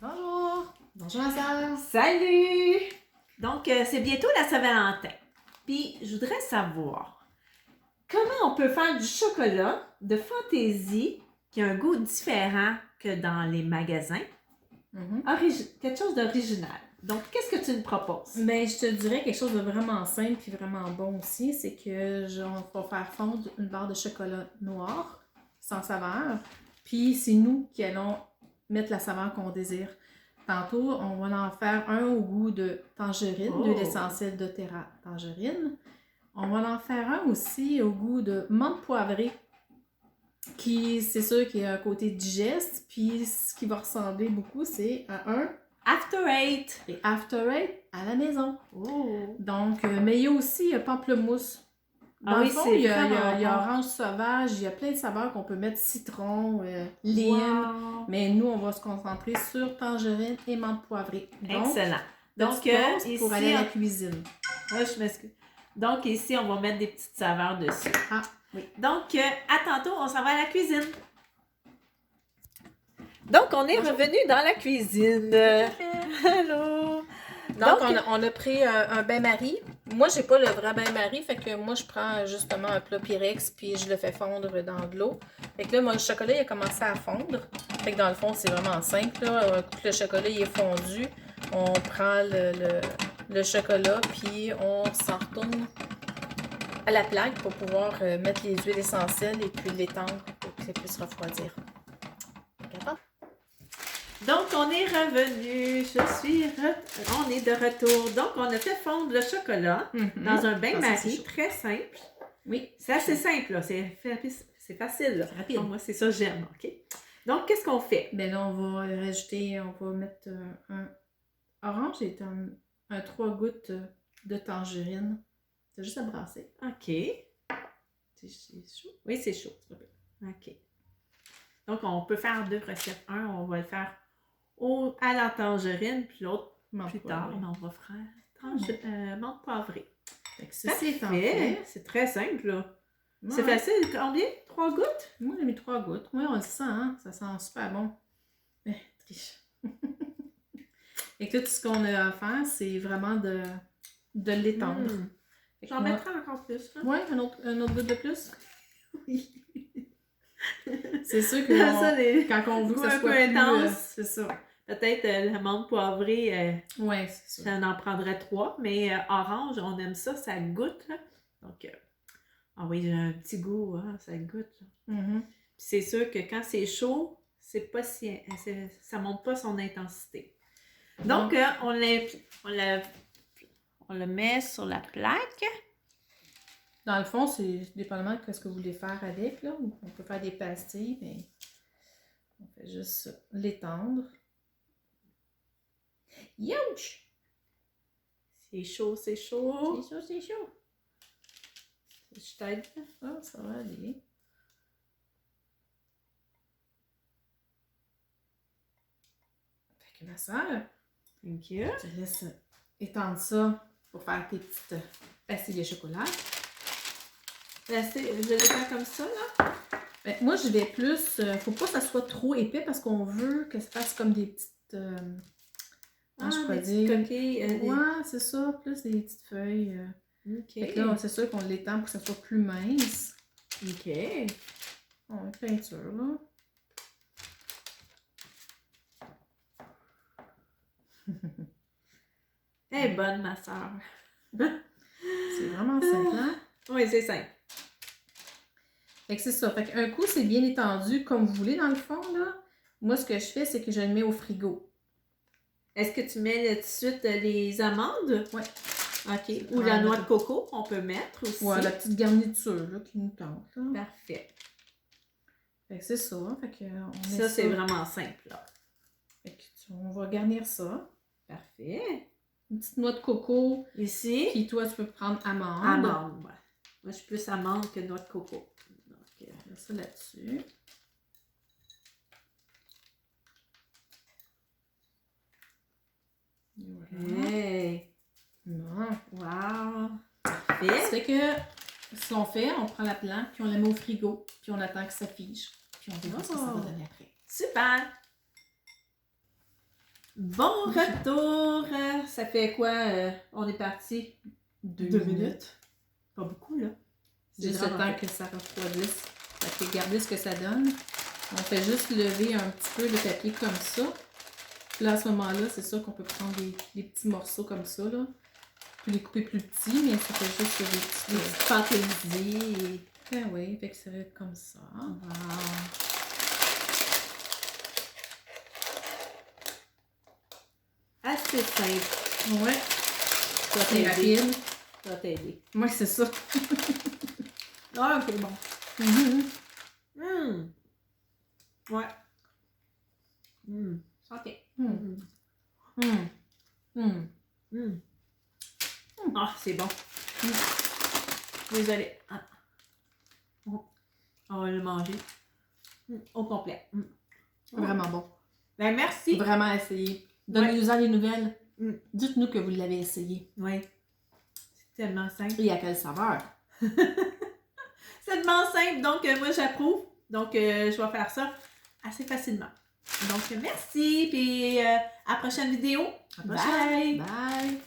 Bonjour! Bonjour ma soeur! Salut! Donc, c'est bientôt la Saint-Valentin. Puis, je voudrais savoir comment on peut faire du chocolat de fantaisie qui a un goût différent que dans les magasins. Quelque chose d'original. Donc, qu'est-ce que tu me proposes? Ben, je te dirais quelque chose de vraiment simple et vraiment bon aussi, c'est que on va faire fondre une barre de chocolat noir, sans saveur, puis c'est nous qui allons mettre la saveur qu'on désire. Tantôt, on va en faire un au goût de tangerine, d'huile essentielle de terra tangerine. On va en faire un aussi au goût de menthe poivrée, qui, c'est sûr qu'il y a un côté digeste, puis ce qui va ressembler beaucoup, c'est à un After Eight. et After Eight à la maison. Oh. Donc, mais il y a aussi pamplemousse. Dans le fond, il y a orange sauvage, il y a plein de saveurs qu'on peut mettre, citron, lime. Wow. Mais nous, on va se concentrer sur tangerine et menthe poivrée. Donc, excellent. Donc, ici, pour aller à la cuisine. Je m'excuse. Donc, ici, on va mettre des petites saveurs dessus. Ah, oui. Donc, à tantôt, on s'en va à la cuisine. Donc, on est revenu dans la cuisine. Allô? Donc on a pris un bain-marie. Moi, j'ai pas le vrai bain-marie, fait que moi, je prends justement un plat Pyrex, puis je le fais fondre dans de l'eau. Fait que là, moi, le chocolat, il a commencé à fondre. Fait que dans le fond, c'est vraiment simple, là. Un coup que le chocolat, il est fondu, on prend le chocolat, puis on s'en retourne à la plaque pour pouvoir mettre les huiles essentielles et puis l'étendre pour que ça puisse refroidir. Donc, on est revenu. On est de retour. Donc, on a fait fondre le chocolat dans un bain-marie très simple. Oui. C'est assez simple, là. C'est facile, là. C'est rapide. Moi, c'est ça, j'aime, OK? Donc, qu'est-ce qu'on fait? Ben là, on va rajouter, on va mettre un orange et un 3 gouttes de tangerine. C'est juste à brasser. OK. C'est chaud? Oui, c'est chaud. OK. Donc, on peut faire deux recettes. Un, on va le faire à la tangerine, puis l'autre plus tard. On va faire menthe poivrée. C'est fait. C'est très simple, là. Ouais. C'est facile. Combien? 3 gouttes? Moi, j'ai mis 3 gouttes. Oui, on le sent, hein? Ça sent super bon. Triche. Et tout ce qu'on a à faire, c'est vraiment de l'étendre. J'en mettrai encore plus. Hein? Oui, un autre goutte de plus? Oui. C'est sûr que quand on veut que ça soit plus intense, c'est ça. Peut-être la menthe poivrée, ouais, c'est ça en prendrait 3, mais orange, on aime ça, ça goûte. Là. Donc, oui, j'ai un petit goût, hein, ça goûte. C'est sûr que quand c'est chaud, c'est pas si, ça monte pas son intensité. Donc, on le met sur la plaque. Dans le fond, c'est dépendamment de ce que vous voulez faire avec. Là. On peut faire des pastilles, mais on fait juste l'étendre. Youch! C'est chaud, c'est chaud. C'est chaud, c'est chaud. Je t'aide. Ah, ça va aller. Fait que ma soeur, thank you. Je te laisse étendre ça pour faire tes petites pastilles de chocolat. Je vais le faire comme ça, là? Ben, moi, je vais plus... faut pas que ça soit trop épais parce qu'on veut que ça fasse comme des petites... je peux dire... coquilles. Ouais, c'est ça. Plus des petites feuilles. OK. Fait que là, c'est sûr qu'on l'étend pour que ça soit plus mince. OK. On met peinture, là. Elle est bonne, ma soeur. C'est vraiment simple, hein? Oui, c'est simple. Fait que c'est ça. Fait qu'un coup, c'est bien étendu comme vous voulez, dans le fond, là. Moi, ce que je fais, c'est que je le mets au frigo. Est-ce que tu mets tout de suite les amandes? Oui. OK. Ou la noix de coco, on peut mettre aussi. Ouais, la petite garniture, là, qui nous tente, là. Parfait. Fait que c'est ça. Fait que on met ça, c'est vraiment simple, là. Fait que on va garnir ça. Parfait. Une petite noix de coco. Ici. Puis toi, tu peux prendre amande. Amande, ouais. Moi, je suis plus amande que noix de coco. Donc, on met ça là-dessus. Voilà. Hey! Bon. Wow! Parfait. Ça fait que, ce qu'on fait, on prend la plante, puis on la met au frigo, puis on attend que ça fige. Puis on verra ce que ça va donner après. Super! Bon retour! Ça fait quoi? On est parti 2 minutes. Pas beaucoup, là. Juste le temps que ça refroidisse. Fait que regardez ce que ça donne. On fait juste lever un petit peu le papier comme ça. Puis là, à ce moment-là, c'est sûr qu'on peut prendre des petits morceaux comme ça, là. Puis les couper plus petits, mais ça fait juste des petites fantaisies. Ben oui, fait que ça va être comme ça. Wow. Assez simple. Ouais. Ça C'est rapide. Ça va t'aider. Moi, c'est ça. Ah, ok, bon. Ouais. Santé. Ah, c'est bon. Désolée. Ah. On va le manger. Au complet. Vraiment bon. Ben, merci. Vraiment essayé. Donnez-nous-en des nouvelles. Dites-nous que vous l'avez essayé. Oui. C'est tellement simple. Et à quelle saveur? C'est tellement simple. Donc, moi, j'approuve. Donc, je vais faire ça assez facilement. Donc, merci. Puis, à la prochaine vidéo. Bye! Bye!